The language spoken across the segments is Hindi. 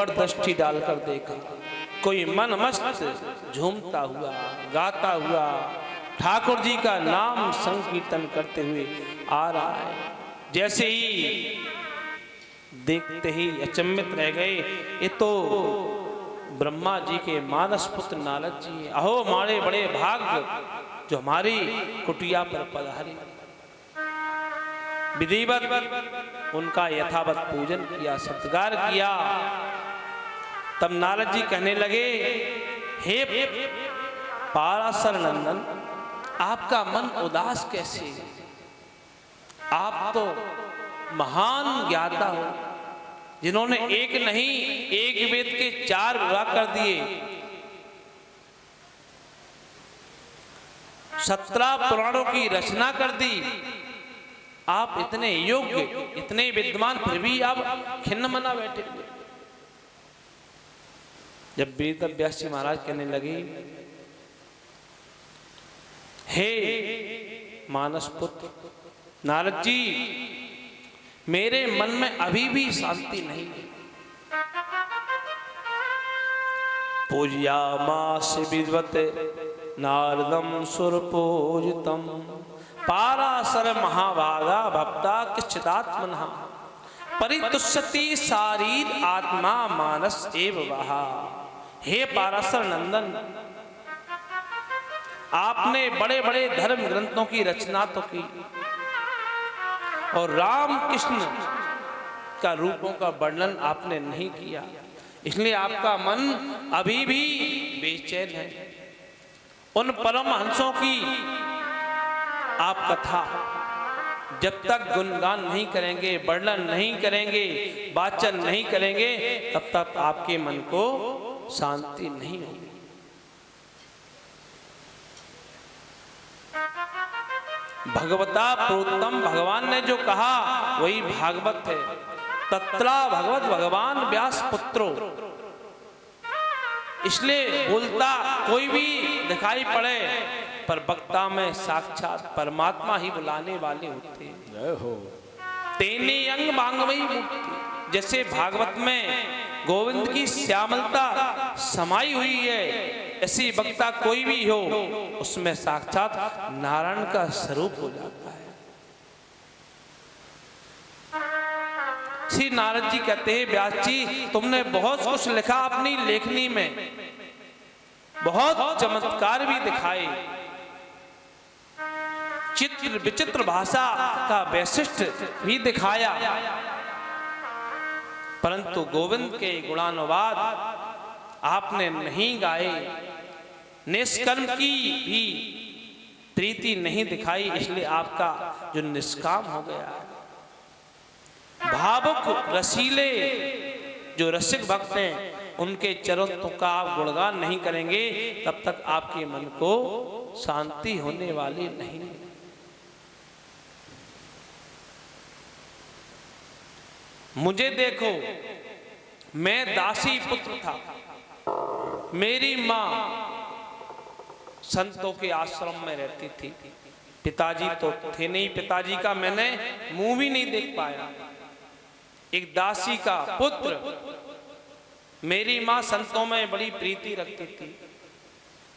पर दृष्टि डालकर देखा, कोई मन मस्त झूमता हुआ गाता हुआ ठाकुर जी का नाम संकीर्तन करते हुए आ रहा है। जैसे ही देखते ही अचंभित रह गए, ये तो ब्रह्मा जी के मानस पुत्र नारद जी। अहो हमारे बड़े भाग्य जो हमारी कुटिया पर पधारे। विधिवत उनका यथावत पूजन किया, सत्कार किया। तब नारद जी कहने लगे, हे पाराशर नंदन, आपका मन उदास कैसे? आप तो महान ज्ञाता हो, जिन्होंने एक नहीं एक वेद के 4 विभाग कर दिए, 17 पुराणों की रचना कर दी। आप इतने योग्य, इतने विद्वान, फिर भी आप खिन्न मना बैठे हुए। जब वेद व्यास जी महाराज कहने लगे, हे मानस पुत्र नारद जी, मेरे मन में अभी भी शांति नहीं है। पूज्यामास विद्वत नारदम सुरपूजितम पाराशर महाभागा भक्ता किश्चिदात्मनः परितुष्यति शारीर आत्मा मानस एव वहा। हे पाराशर नंदन, आपने बड़े बड़े धर्म ग्रंथों की रचना तो की और राम कृष्ण का रूपों का वर्णन आपने नहीं किया, इसलिए आपका मन अभी भी बेचैन है। उन परमहंसों की आप कथा जब तक गुणगान नहीं करेंगे, वर्णन नहीं करेंगे, वाचन नहीं करेंगे, तब तक आपके मन को शांति नहीं होगी। भगवता प्रोत्तम, भगवान ने जो कहा वही भागवत है। तत्रा भगवत भगवान व्यास पुत्रो। इसलिए बोलता कोई भी दिखाई पड़े, पर वक्ता में साक्षात परमात्मा ही बुलाने वाले होते हैं। तेने अंग मांगवई मुक्ति। जैसे भागवत में गोविंद की श्यामलता समाई हुई है, ऐसी वक्ता कोई भी हो उसमें साक्षात नारायण का स्वरूप हो जाता है। श्री नारद जी कहते हैं, व्यास जी तुमने बहुत कुछ लिखा, अपनी लेखनी में बहुत चमत्कार भी दिखाए, चित्र विचित्र भाषा का वैशिष्ट भी दिखाया, परंतु गोविंद के गुणानुवाद आपने नहीं गाए, निष्कर्म की भी प्रीति नहीं दिखाई, इसलिए आपका जो निष्काम हो गया। भावुक रसीले जो रसिक भक्त हैं, उनके चरणों का आप गुणगान नहीं करेंगे, तब तक आपके मन को शांति होने वाली नहीं। मुझे देखो, मैं दासी पुत्र था, मेरी माँ संतों के आश्रम में रहती थी, पिताजी तो थे नहीं, पिताजी का मैंने मुंह भी नहीं देख पाया। एक दासी का पुत्र, मेरी माँ संतों में बड़ी प्रीति रखती थी,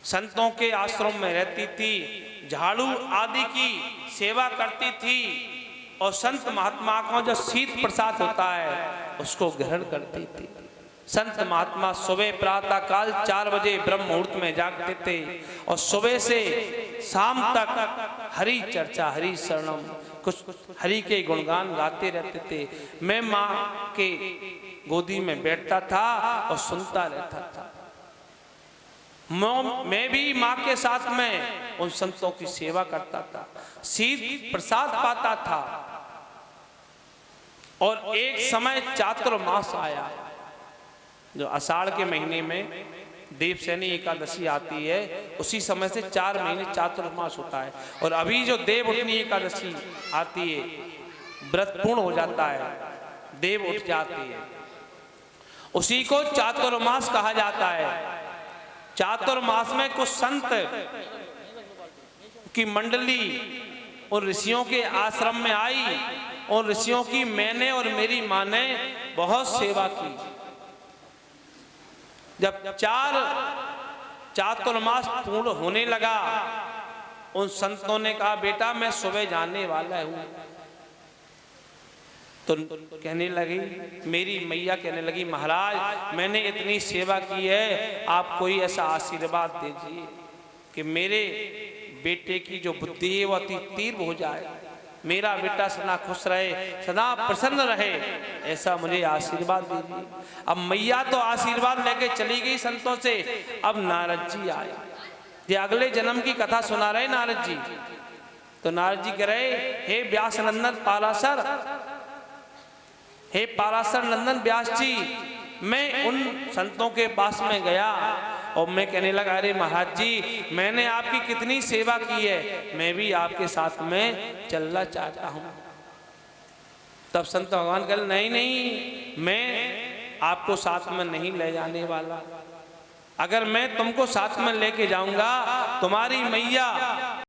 संतों के आश्रम में रहती थी, झाड़ू आदि की सेवा करती थी और संत महात्मा को जो शीत प्रसाद होता है उसको ग्रहण करती थी। संत महात्मा सुबह प्रातः काल 4 बजे ब्रह्म मुहूर्त में जागते थे और सुबह से शाम तक हरि चर्चा, हरि शरणम, कुछ हरि के गुणगान गाते रहते थे। मैं माँ के गोदी में बैठता था और सुनता रहता था। मैं भी माँ के साथ में उन संतों की सेवा करता था, शीत प्रसाद पाता था। और एक समय चातुर्मास आया, जो आषाढ़ के महीने में देवशयनी एकादशी आती है, उसी समय से 4 महीने चातुर्मास होता है। और अभी जो देवउठनी एकादशी आती है, व्रत पूर्ण हो जाता है, देव उठ जाती है, उसी को चातुर्मास कहा जाता है। चातुर्मास में कुछ संत की मंडली और ऋषियों के आश्रम में आई और ऋषियों की मैंने और मेरी माँ ने बहुत सेवा की। जब चातुर्मास पूर्ण होने लगा, उन संतों ने कहा बेटा मैं सुबह जाने वाला हूं। तो कहने लगी, मेरी मैया कहने लगी महाराज मैंने इतनी सेवा की है, आप कोई ऐसा आशीर्वाद दीजिए कि मेरे बेटे की जो बुद्धि है वो अति तीव्र हो जाए, मेरा बेटा सदा खुश रहे, सदा प्रसन्न रहे, ऐसा मुझे आशीर्वाद दीजिए। अब मैया तो आशीर्वाद लेके चली गई संतों से। अब नारद जी आए, ये अगले जन्म की कथा सुना रहे नारद जी। तो नारद जी कह रहे, हे व्यास नंदन पाराशर, हे पाराशर नंदन व्यास जी, मैं उन संतों के पास में गया और मैं कहने लगा अरे महाराज जी मैंने आपकी कितनी सेवा की है, मैं भी आपके साथ में चलना चाहता हूं। तब संत भगवान कह नहीं नहीं, मैं आपको साथ में नहीं ले जाने वाला। अगर मैं तुमको साथ में लेके जाऊंगा, तुम्हारी मैया